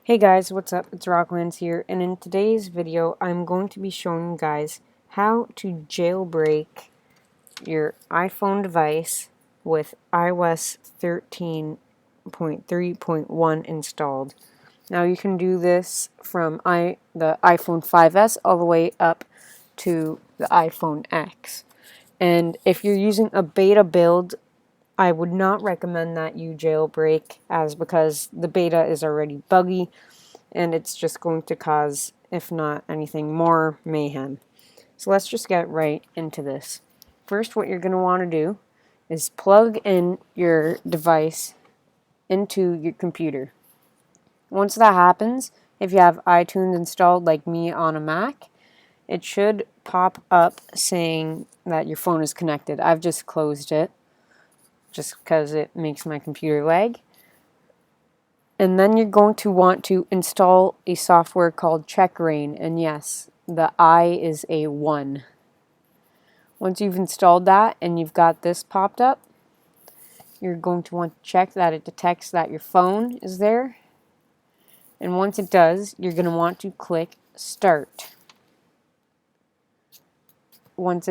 Hey guys, what's up? It's Rocklands here, and in today's video I'm going to be showing you guys how to jailbreak your iPhone device with iOS 13.3.1 installed. Now you can do this from the iPhone 5S all the way up to the iPhone X. And if you're using a beta build, I would not recommend that you jailbreak, because the beta is already buggy and it's just going to cause, if not anything, more mayhem. So let's just get right into this. First, what you're going to want to do is plug in your device into your computer. Once that happens, if you have iTunes installed like me on a Mac, it should pop up saying that your phone is connected. I've just closed it just because it makes my computer lag. And then you're going to want to install a software called checkra1n, and yes, the I is a 1. Once you've installed that and you've got this popped up, you're going to want to check that it detects that your phone is there. And once it does, you're going to want to click Start. Once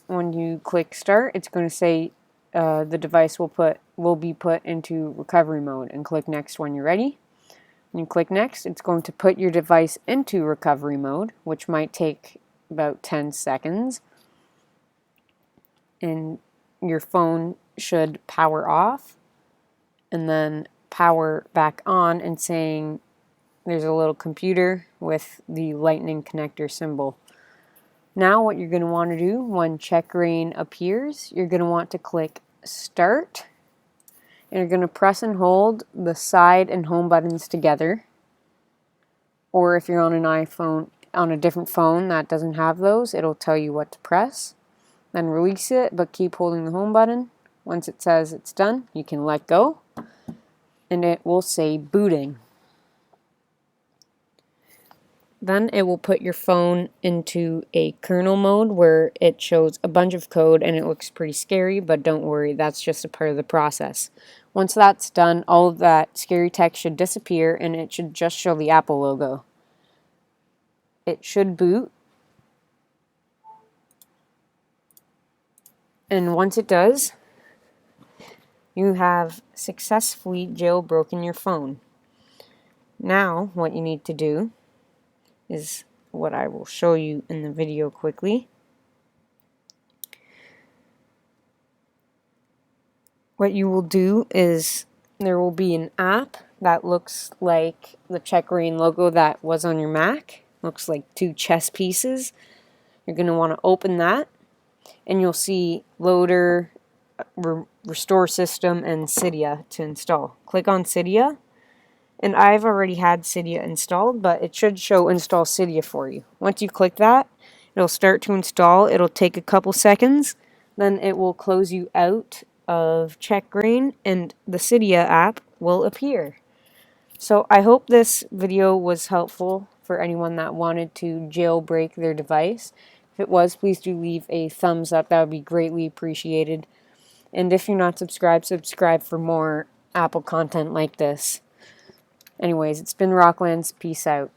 when you click Start, it's going to say the device will be put into recovery mode, and click Next when you're ready. When you click Next, it's going to put your device into recovery mode, which might take about 10 seconds. And your phone should power off and then power back on, and saying there's a little computer with the lightning connector symbol. Now what you're going to want to do when checkra1n appears, you're going to want to click Start, and you're going to press and hold the side and home buttons together. Or if you're on an iPhone, on a different phone that doesn't have those, it'll tell you what to press. Then release it, but keep holding the home button. Once it says it's done, you can let go, and it will say booting. Then it will put your phone into a kernel mode where it shows a bunch of code and it looks pretty scary, but don't worry, that's just a part of the process. Once that's done, all of that scary text should disappear and it should just show the Apple logo. It should boot. And once it does, you have successfully jailbroken your phone. Now, what you need to do is what I will show you in the video quickly. What you will do is there will be an app that looks like the checkra1n logo that was on your Mac. Looks like two chess pieces. You're going to want to open that, and you'll see Loader, Restore System, and Cydia to install. Click on Cydia. And I've already had Cydia installed, but it should show Install Cydia for you. Once you click that, it'll start to install. It'll take a couple seconds. Then it will close you out of checkra1n, and the Cydia app will appear. So I hope this video was helpful for anyone that wanted to jailbreak their device. If it was, please do leave a thumbs up. That would be greatly appreciated. And if you're not subscribed, subscribe for more Apple content like this. Anyways, it's been Rocklands. Peace out.